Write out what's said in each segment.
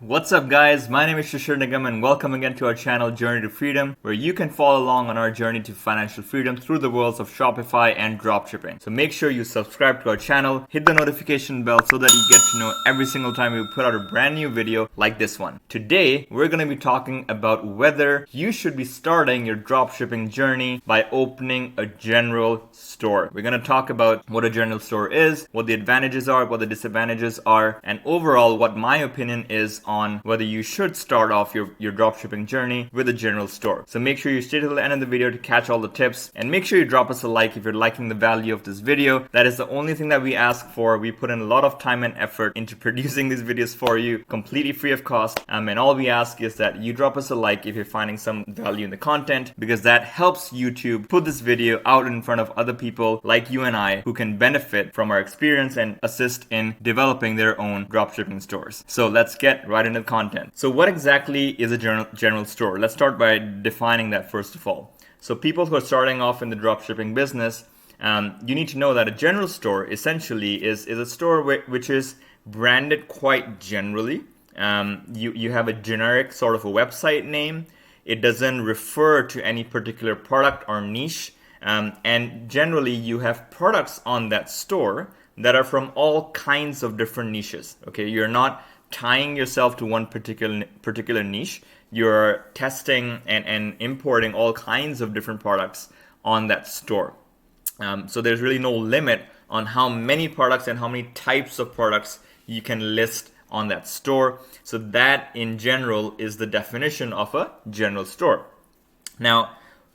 What's up guys, my name is St-Germain and welcome again to our channel Journey to Freedom, where you can follow along on our journey to financial freedom through the worlds of Shopify and dropshipping. So make sure you subscribe to our channel, hit the notification bell so that you get to know every single time we put out a brand new video like this one. Today, we're going to be talking about whether you should be starting your dropshipping journey by opening a general store. We're going to talk about what a general store is, what the advantages are, what the disadvantages are, and overall what my opinion is on whether you should start off your dropshipping journey with a general store. So make sure you stay till the end of the video to catch all the tips, and make sure you drop us a like if you're liking the value of this video. That is the only thing that we ask for. We put in a lot of time and effort into producing these videos for you, completely free of cost, and all we ask is that you drop us a like if you're finding some value in the content, because that helps YouTube put this video out in front of other people like you and I who can benefit from our experience and assist in developing their own dropshipping stores. So let's get right into the content. So what exactly is a general store? Let's start by defining that first of all. So people who are starting off in the dropshipping business, you need to know that a general store essentially is a store which is branded quite generally. You have a generic sort of a website name. It doesn't refer to any particular product or niche. And generally you have products on that store that are from all kinds of different niches. Okay, you're not tying yourself to one particular niche. You're testing and importing all kinds of different products on that store. So there's really no limit on how many products and how many types of products you can list on that store. So that in general is the definition of a general store. Now,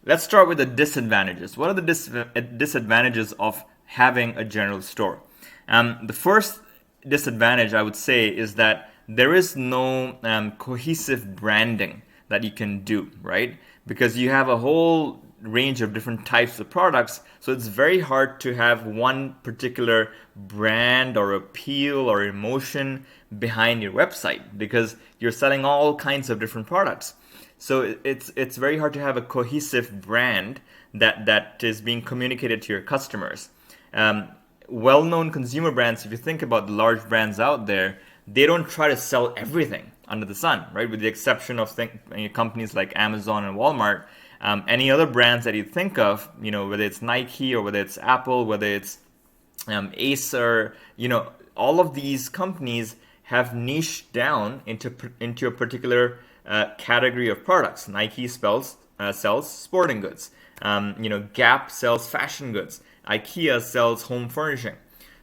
let's start with the disadvantages. What are the disadvantages of having a general store? The first disadvantage I would say is that there is no cohesive branding that you can do, right? Because you have a whole range of different types of products, so it's very hard to have one particular brand or appeal or emotion behind your website because you're selling all kinds of different products. So it's very hard to have a cohesive brand that is being communicated to your customers. Well-known consumer brands, if you think about the large brands out there, they don't try to sell everything under the sun, right? With the exception of companies like Amazon and Walmart. Any other brands that you think of, whether it's Nike or whether it's Apple, whether it's Acer, all of these companies have niched down into a particular category of products. Nike sells sporting goods. Gap sells fashion goods. IKEA sells home furnishing.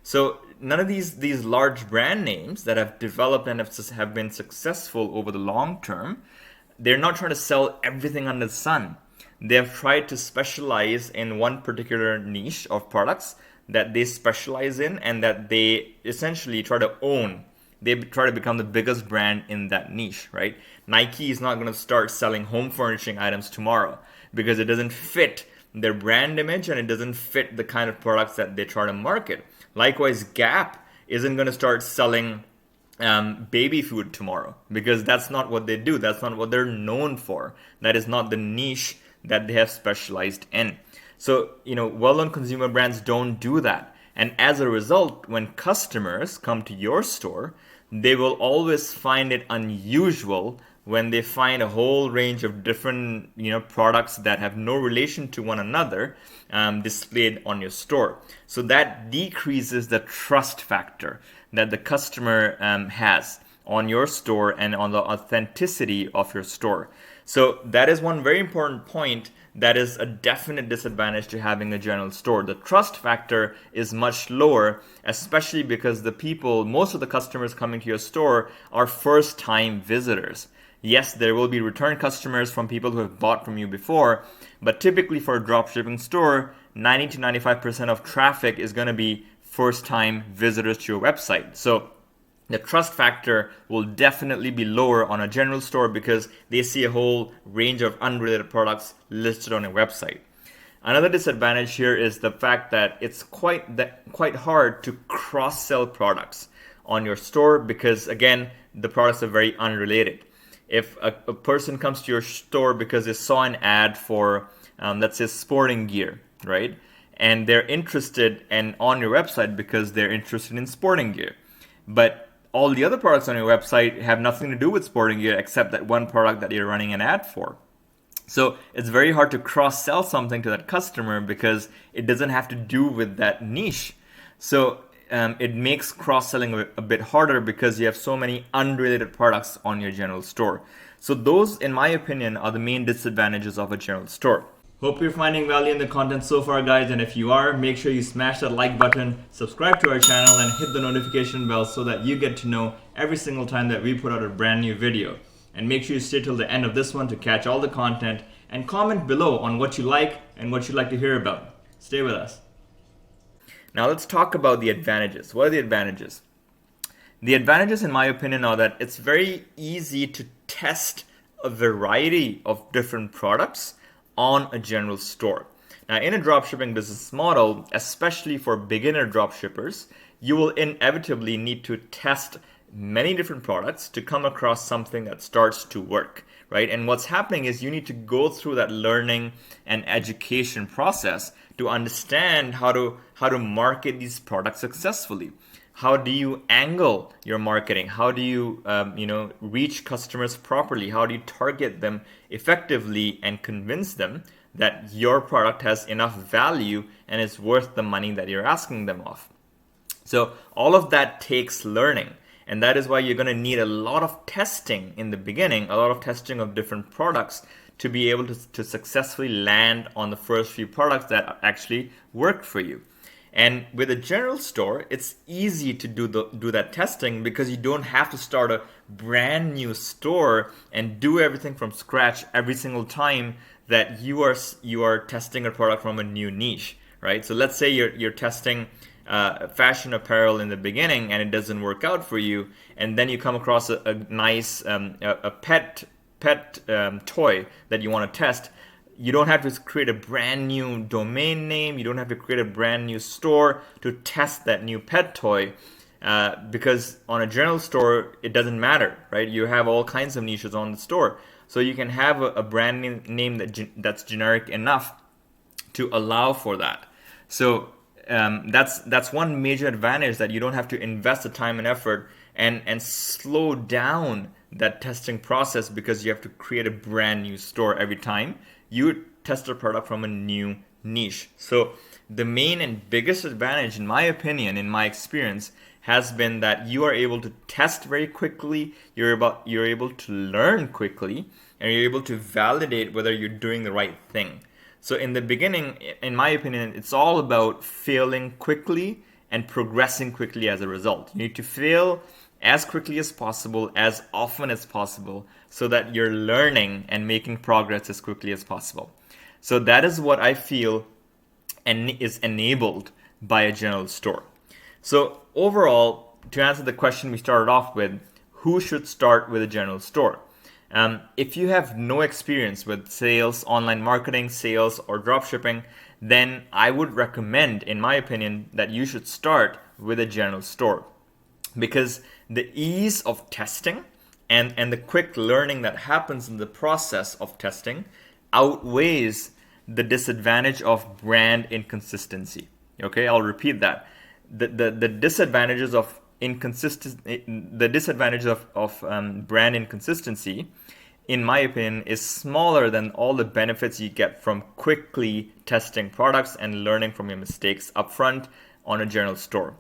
So none of these large brand names that have developed and have been successful over the long term, they're not trying to sell everything under the sun. They have tried to specialize in one particular niche of products that they specialize in and that they essentially try to own. They try to become the biggest brand in that niche, right? Nike is not going to start selling home furnishing items tomorrow because it doesn't fit their brand image and it doesn't fit the kind of products that they try to market. Likewise, Gap isn't going to start selling baby food tomorrow because that's not what they do. That's not what they're known for. That is not the niche that they have specialized in. So, well-known consumer brands don't do that. And as a result, when customers come to your store, they will always find it unusual when they find a whole range of different products that have no relation to one another displayed on your store. So that decreases the trust factor that the customer has on your store and on the authenticity of your store. So that is one very important point that is a definite disadvantage to having a general store. The trust factor is much lower, especially because most of the customers coming to your store are first-time visitors. Yes, there will be return customers from people who have bought from you before, but typically for a dropshipping store, 90 to 95% of traffic is going to be first-time visitors to your website. So the trust factor will definitely be lower on a general store because they see a whole range of unrelated products listed on your website. Another disadvantage here is the fact that it's quite hard to cross-sell products on your store because, again, the products are very unrelated. If a person comes to your store because they saw an ad for, let's say, sporting gear, right? And they're interested on your website because they're interested in sporting gear. But all the other products on your website have nothing to do with sporting gear except that one product that you're running an ad for. So it's very hard to cross-sell something to that customer because it doesn't have to do with that niche. So it makes cross-selling a bit harder because you have so many unrelated products on your general store. So those, in my opinion, are the main disadvantages of a general store. Hope you're finding value in the content so far, guys, and if you are, make sure you smash that like button, subscribe to our channel, and hit the notification bell so that you get to know every single time that we put out a brand new video. And make sure you stay till the end of this one to catch all the content, and comment below on what you like and what you'd like to hear about. Stay with us. Now let's talk about the advantages. What are the advantages? The advantages, in my opinion, are that it's very easy to test a variety of different products on a general store. Now, in a dropshipping business model, especially for beginner dropshippers, you will inevitably need to test many different products to come across something that starts to work, right? And what's happening is you need to go through that learning and education process to understand how to market these products successfully. How do you angle your marketing? How do you reach customers properly? How do you target them effectively and convince them that your product has enough value and is worth the money that you're asking them of? So all of that takes learning, and that is why you're going to need a lot of testing in the beginning, a lot of testing of different products to be able to successfully land on the first few products that actually work for you. And with a general store, it's easy to do that testing because you don't have to start a brand new store and do everything from scratch every single time that you are testing a product from a new niche, right? So let's say you're testing fashion apparel in the beginning and it doesn't work out for you, and then you come across a nice pet toy that you want to test. You don't have to create a brand new domain name. You don't have to create a brand new store to test that new pet toy because on a general store, it doesn't matter, right? You have all kinds of niches on the store. So you can have a brand name that's generic enough to allow for that. So that's one major advantage, that you don't have to invest the time and effort and slow down that testing process because you have to create a brand new store every time you test a product from a new niche. So the main and biggest advantage, in my opinion, in my experience, has been that you are able to test very quickly, you're able to learn quickly, and you're able to validate whether you're doing the right thing. So in the beginning, in my opinion, it's all about failing quickly and progressing quickly as a result. You need to fail as quickly as possible, as often as possible, so that you're learning and making progress as quickly as possible. So that is what I feel is enabled by a general store. So overall, to answer the question we started off with, who should start with a general store? If you have no experience with sales, online marketing, sales, or dropshipping, then I would recommend, in my opinion, that you should start with a general store. Because the ease of testing and the quick learning that happens in the process of testing outweighs the disadvantage of brand inconsistency. Okay, I'll repeat that. The disadvantages of brand inconsistency, in my opinion, is smaller than all the benefits you get from quickly testing products and learning from your mistakes upfront on a general store.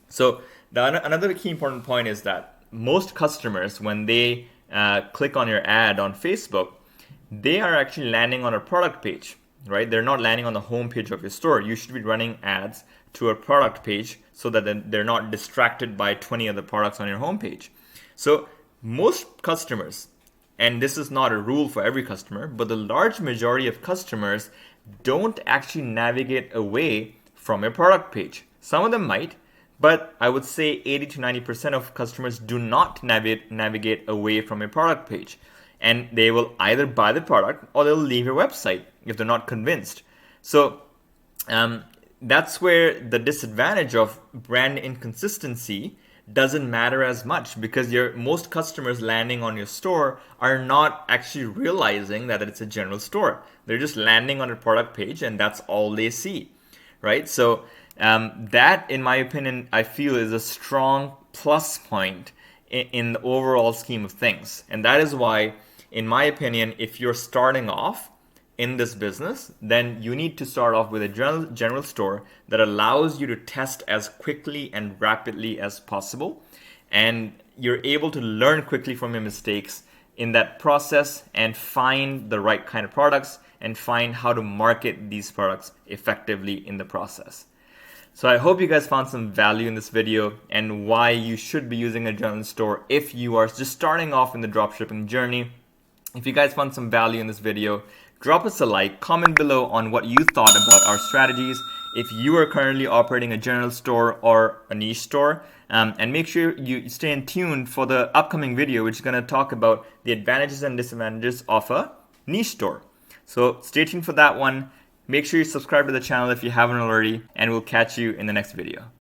So another key important point is that most customers, when they click on your ad on Facebook, they are actually landing on a product page, right? They're not landing on the home page of your store. You should be running ads to a product page so that they're not distracted by 20 other products on your home page. So most customers, and this is not a rule for every customer, but the large majority of customers don't actually navigate away from a product page. Some of them might, but I would say 80 to 90% of customers do not navigate away from a product page. And they will either buy the product or they'll leave your website if they're not convinced. So that's where the disadvantage of brand inconsistency doesn't matter as much, because most customers landing on your store are not actually realizing that it's a general store. They're just landing on a product page and that's all they see, right? So that, in my opinion, I feel is a strong plus point in the overall scheme of things. And that is why, in my opinion, if you're starting off in this business, then you need to start off with a general store that allows you to test as quickly and rapidly as possible. And you're able to learn quickly from your mistakes in that process and find the right kind of products and find how to market these products effectively in the process. So I hope you guys found some value in this video and why you should be using a general store if you are just starting off in the dropshipping journey. If you guys found some value in this video, drop us a like, comment below on what you thought about our strategies. If you are currently operating a general store or a niche store, and make sure you stay in tune for the upcoming video, which is going to talk about the advantages and disadvantages of a niche store. So stay tuned for that one. Make sure you subscribe to the channel if you haven't already, and we'll catch you in the next video.